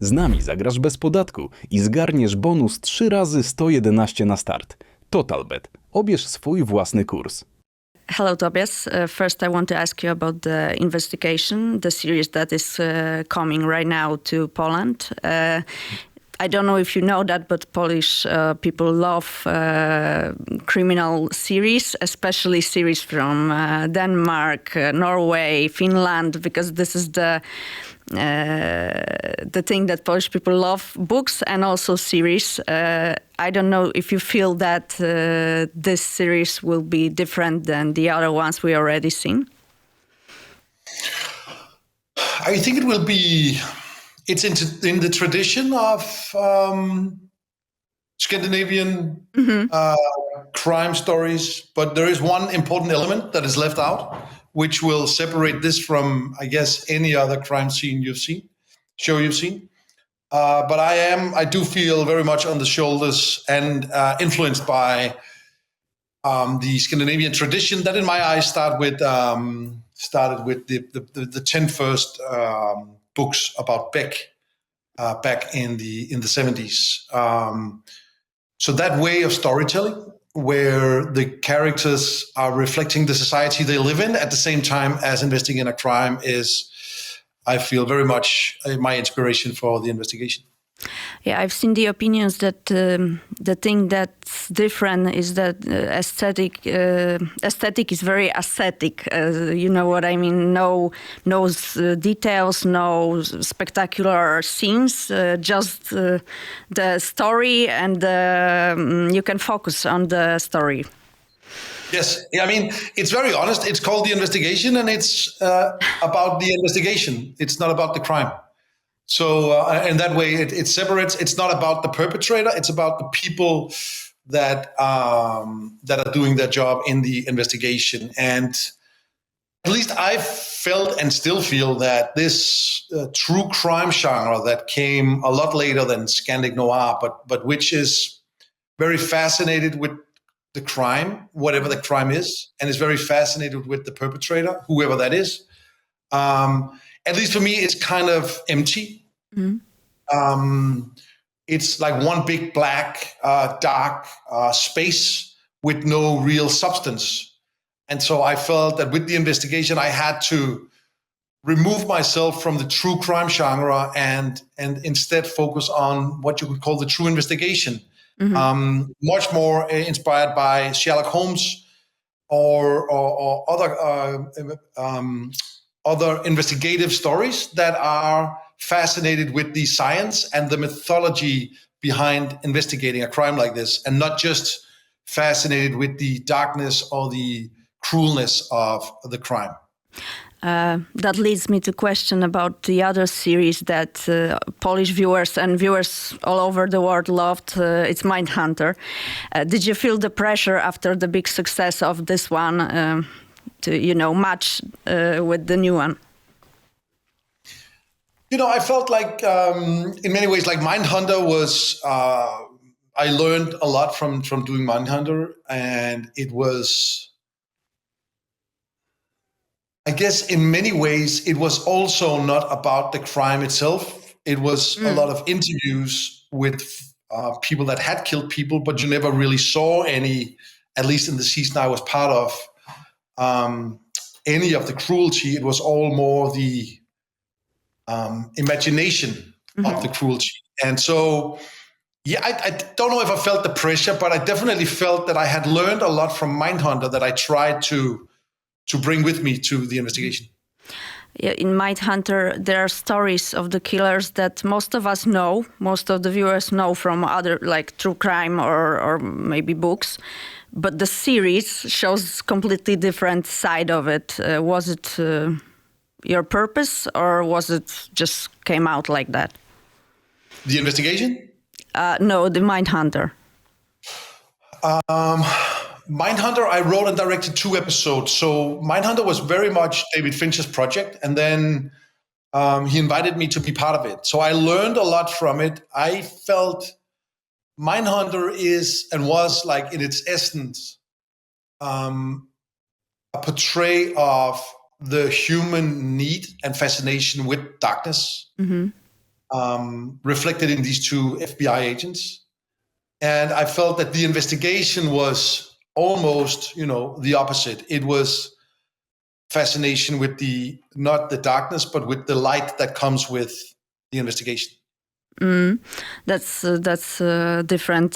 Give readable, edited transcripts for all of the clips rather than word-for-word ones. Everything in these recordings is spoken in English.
Z nami zagrasz bez podatku i zgarniesz bonus 3 razy 111 na start. TotalBet. Obierz swój własny kurs. Hello, Tobias. First, I want to ask you about the investigation, the series that is coming right now to Poland. I don't know if you know that, but Polish people love criminal series, especially series from Denmark, Norway, Finland, because this is the thing that Polish people love, books and also series. I don't know if you feel that this series will be different than the other ones we already seen. I think it will be. It's in the tradition of Scandinavian crime stories, but there is one important element that is left out, which will separate this from, I guess, any other crime scene show you've seen. But I do feel very much on the shoulders and influenced by the Scandinavian tradition that, in my eyes, started with the 10 first books about Beck back in the 70s. So that way of storytelling, where the characters are reflecting the society they live in at the same time as investigating a crime, is, I feel, very much my inspiration for the investigation. Yeah, I've seen the opinions that the thing that's different is that aesthetic is very ascetic. You know what I mean? No details, no spectacular scenes, just the story, and you can focus on the story. Yes, I mean, it's very honest. It's called The Investigation, and it's about the investigation. It's not about the crime. So in that way, it separates. It's not about the perpetrator. It's about the people that are doing their job in the investigation. And at least I felt and still feel that this true crime genre that came a lot later than Scandic noir, but which is very fascinated with the crime, whatever the crime is, and is very fascinated with the perpetrator, whoever that is. At least for me, it's kind of empty. It's like one big black, dark space with no real substance. And so I felt that with the investigation, I had to remove myself from the true crime genre and instead focus on what you could call the true investigation. Much more inspired by Sherlock Holmes or other investigative stories that are fascinated with the science and the mythology behind investigating a crime like this, and not just fascinated with the darkness or the cruelness of the crime. That leads me to question about the other series that Polish viewers and viewers all over the world loved. It's Mindhunter. Did you feel the pressure after the big success of this one to, match with the new one? I felt like, in many ways, like Mindhunter was. I learned a lot from doing Mindhunter, and it was. I guess in many ways, it was also not about the crime itself. It was a lot of interviews with people that had killed people, but you never really saw any, at least in the season I was part of, any of the cruelty. It was all more the imagination of the cruelty. And so, I don't know if I felt the pressure, but I definitely felt that I had learned a lot from Mindhunter that I tried to bring with me to the investigation. Yeah, in Mindhunter, there are stories of the killers that most of us know, most of the viewers know from other, like true crime or maybe books. But the series shows completely different side of it. Was it your purpose, or was it just came out like that? The investigation? No, the Mindhunter. Mindhunter, I wrote and directed 2 episodes. So Mindhunter was very much David Fincher's project, and then he invited me to be part of it. So I learned a lot from it. I felt Mindhunter is and was, like, in its essence, a portray of the human need and fascination with darkness. reflected in these two FBI agents. And I felt that the investigation was almost, the opposite. It was fascination with not the darkness, but with the light that comes with the investigation. That's a different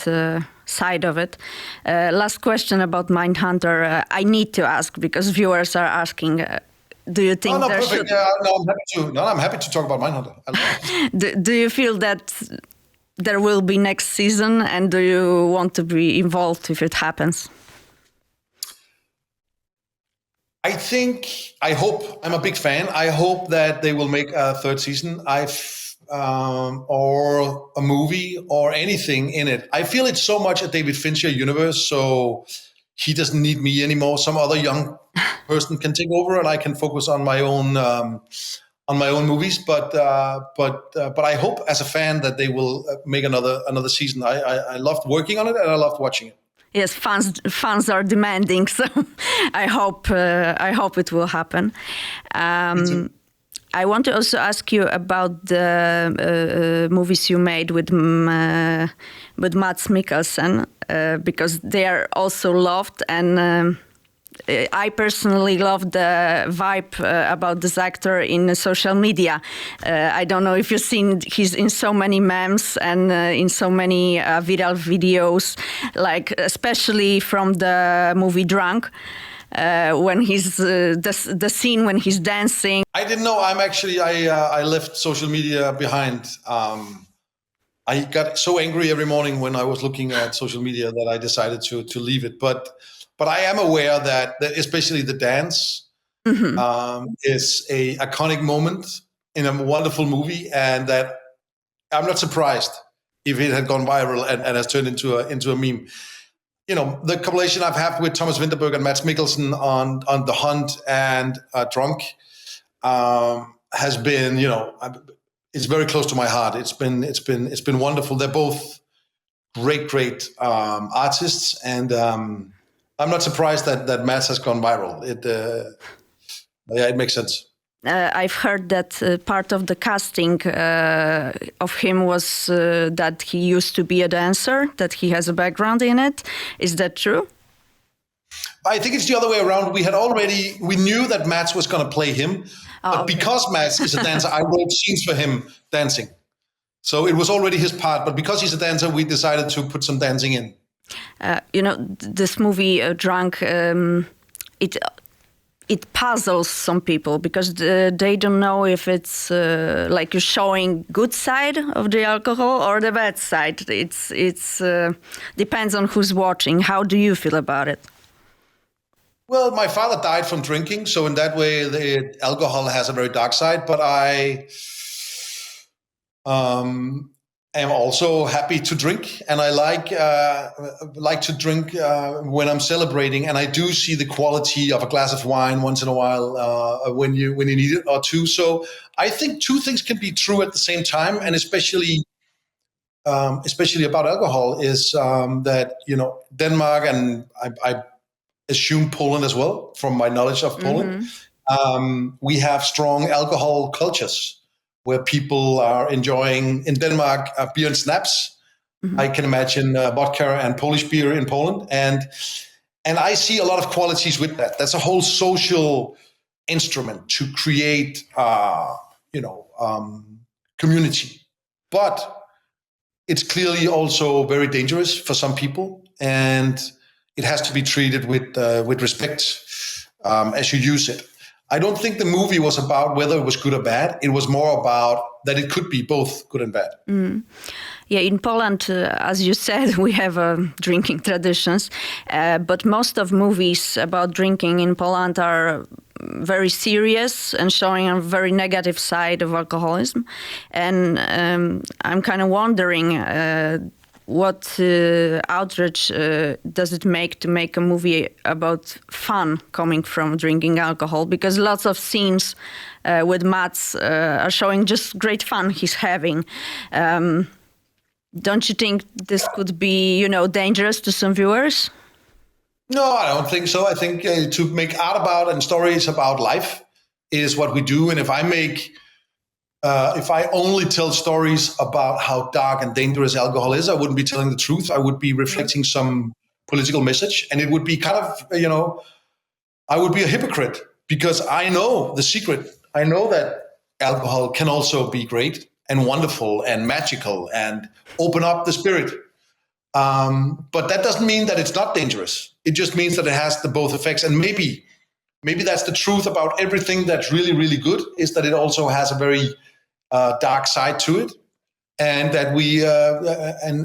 side of it. Last question about Mindhunter. I need to ask because viewers are asking. Do you think? Perfect. I'm happy to talk about Mindhunter. I love it. Do you feel that there will be next season, and do you want to be involved if it happens? I hope, I'm a big fan. I hope that they will make a third season. Or a movie or anything in it. I feel it's so much a David Fincher universe, so he doesn't need me anymore. Some other young person can take over, and I can focus on my own movies. But I hope, as a fan, that they will make another season. I loved working on it, and I loved watching it. Yes, fans are demanding, so I hope it will happen. I want to also ask you about the movies you made with Mads Mikkelsen, because they are also loved, and I personally love the vibe about this actor in social media. I don't know if you've seen, he's in so many memes and in so many viral videos, like especially from the movie Drunk. When he's the scene when he's dancing. I didn't know. I left social media behind. I got so angry every morning when I was looking at social media that I decided to leave it. But I am aware that especially the dance is a iconic moment in a wonderful movie, and that I'm not surprised if it had gone viral and has turned into a meme. The collaboration I've had with Thomas Vinterberg and Mads Mikkelsen on The Hunt and Drunk has been, it's very close to my heart. It's been wonderful. They're both great artists, and I'm not surprised that Mads has gone viral. It makes sense. I've heard that part of the casting of him was that he used to be a dancer, that he has a background in it. Is that true? I think it's the other way around. We knew that Mads was going to play him, but because Mads is a dancer, I wrote scenes for him dancing. So it was already his part, but because he's a dancer, we decided to put some dancing in. This movie, Drunk, it puzzles some people because they don't know if it's like you're showing good side of the alcohol or the bad side. It's depends on who's watching. How do you feel about it? Well, my father died from drinking, so in that way, the alcohol has a very dark side. But I am also happy to drink, and I like to drink when I'm celebrating. And I do see the quality of a glass of wine once in a while when you need it, or two. So I think two things can be true at the same time, and especially about alcohol is that Denmark, and I assume Poland as well, from my knowledge of Poland, we have strong alcohol cultures, where people are enjoying, in Denmark, beer and snaps. I can imagine vodka and Polish beer in Poland. And I see a lot of qualities with that. That's a whole social instrument to create, community. But it's clearly also very dangerous for some people. And it has to be treated with respect as you use it. I don't think the movie was about whether it was good or bad. It was more about that it could be both good and bad. Yeah, in Poland, as you said, we have drinking traditions, but most of movies about drinking in Poland are very serious and showing a very negative side of alcoholism. And I'm kind of wondering what outrage does it make to make a movie about fun coming from drinking alcohol? Because lots of scenes with Mads are showing just great fun he's having. Don't you think this could be, dangerous to some viewers? No, I don't think so. I think to make art about and stories about life is what we do. And if I make if I only tell stories about how dark and dangerous alcohol is, I wouldn't be telling the truth. I would be reflecting some political message, and it would be kind of, I would be a hypocrite because I know the secret. I know that alcohol can also be great and wonderful and magical and open up the spirit. But that doesn't mean that it's not dangerous. It just means that it has the both effects. And maybe that's the truth about everything that's really, really good, is that it also has a very dark side to it, and that we and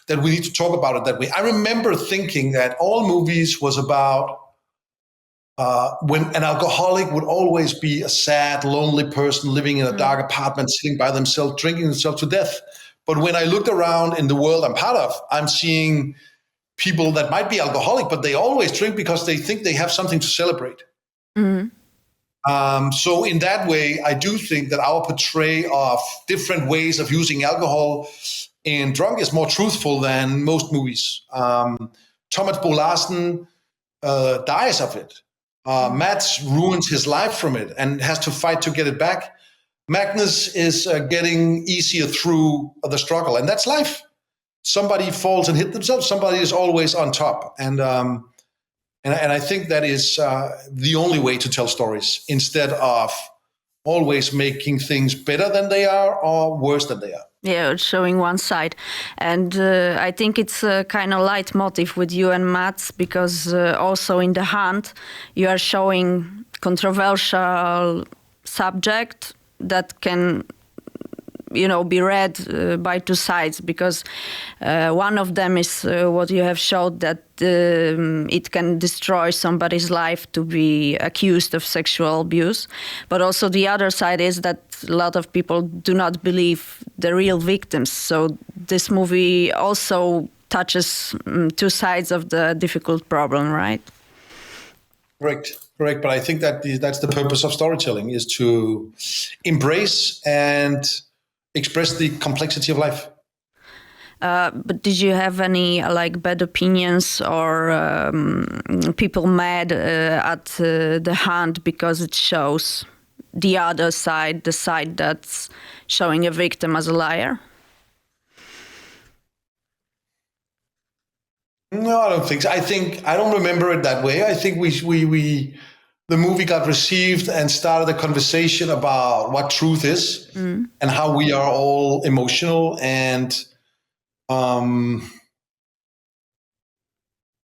that we need to talk about it that way. I remember thinking that all movies was about when an alcoholic would always be a sad, lonely person living in a dark apartment, sitting by themselves, drinking themselves to death. But when I looked around in the world I'm part of, I'm seeing people that might be alcoholic, but they always drink because they think they have something to celebrate. Mm-hmm. So in that way, I do think that our portrayal of different ways of using alcohol in drunk is more truthful than most movies. Thomas Bo Larsen dies of it. Mats ruins his life from it and has to fight to get it back. Magnus is getting easier through the struggle, and that's life. Somebody falls and hit themselves. Somebody is always on top, and I think that is the only way to tell stories, instead of always making things better than they are or worse than they are. Yeah, showing one side. And I think it's a kind of leitmotif with you and Mats, because also in The Hunt, you are showing controversial subject that can, be read by two sides, because one of them is what you have showed, that it can destroy somebody's life to be accused of sexual abuse. But also the other side is that a lot of people do not believe the real victims. So this movie also touches two sides of the difficult problem, right? Correct. But I think that that's the purpose of storytelling, is to embrace and express the complexity of life. But did you have any bad opinions or people mad at The Hunt because it shows the other side, the side that's showing a victim as a liar? No, I don't think so. I don't remember it that way. I think the movie got received and started a conversation about what truth is and how we are all emotional. And I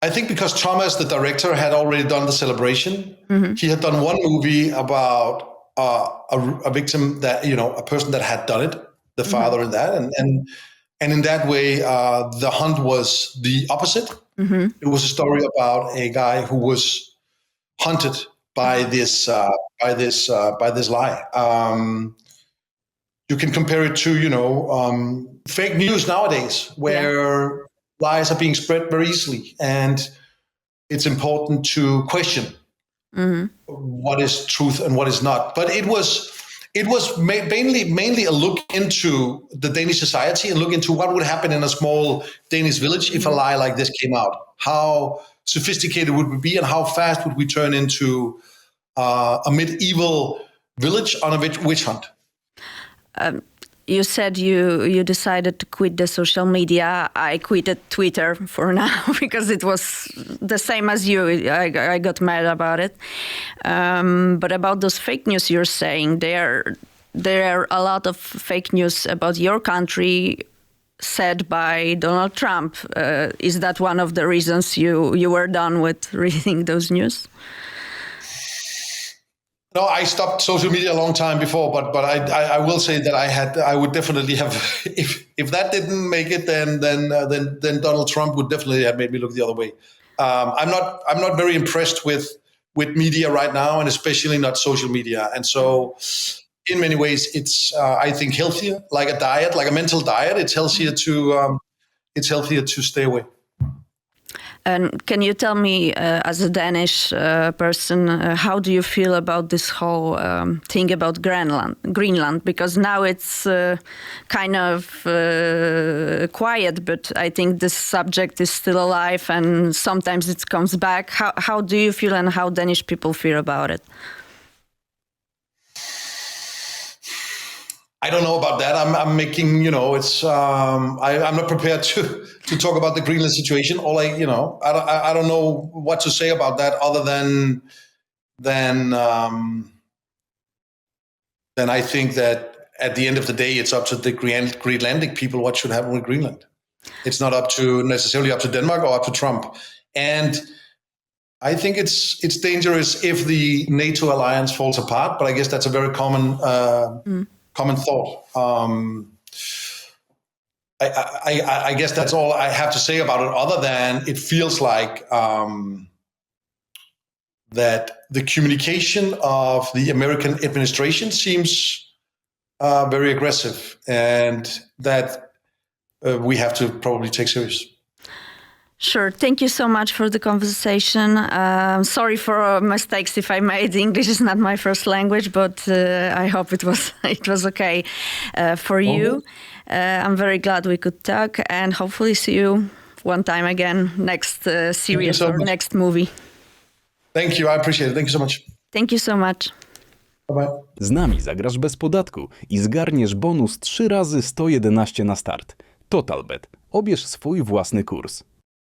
think because Thomas, the director, had already done The Celebration, he had done one movie about a victim that, a person that had done it, the father in that. And in that way, The Hunt was the opposite. It was a story about a guy who was hunted by this lie. You can compare it to fake news nowadays, where lies are being spread very easily, and it's important to question what is truth and what is not. But it was mainly a look into the Danish society and look into what would happen in a small Danish village if a lie like this came out. How sophisticated would we be, and how fast would we turn into a medieval village on a witch hunt? You said you decided to quit the social media. I quitted Twitter for now because it was the same as you. I got mad about it. But about those fake news you're saying, there are a lot of fake news about your country said by Donald Trump. Is that one of the reasons you were done with reading those news? No, I stopped social media a long time before, but I will say that I would definitely have, if that didn't make it, then Donald Trump would definitely have made me look the other way. I'm not very impressed with media right now, and especially not social media. And so, in many ways, it's I think healthier, like a diet, like a mental diet. It's healthier to stay away. And can you tell me, as a Danish person, how do you feel about this whole thing about Greenland? Because now it's kind of quiet, but I think this subject is still alive, and sometimes it comes back. How do you feel, and how Danish people feel about it? I don't know about that. I'm making, it's I'm not prepared to talk about the Greenland situation. All I don't know what to say about that other than I think that at the end of the day, it's up to the Greenlandic people what should happen with Greenland. It's not necessarily up to Denmark or up to Trump. And I think it's dangerous if the NATO alliance falls apart, but I guess that's a very common thought. I guess that's all I have to say about it, other than it feels like that the communication of the American administration seems very aggressive, and that we have to probably take serious. Sure. Thank you so much for the conversation. Sorry for mistakes if I made. English is not my first language, but I hope it was okay for you. I'm very glad we could talk, and hopefully see you one time again next series or next movie. Thank you. I appreciate it. Thank you so much. Thank you so much. Bye-bye. Z nami zagrasz bez podatku i zgarniesz bonus 3 razy 111 na start. TotalBet. Obierz swój własny kurs.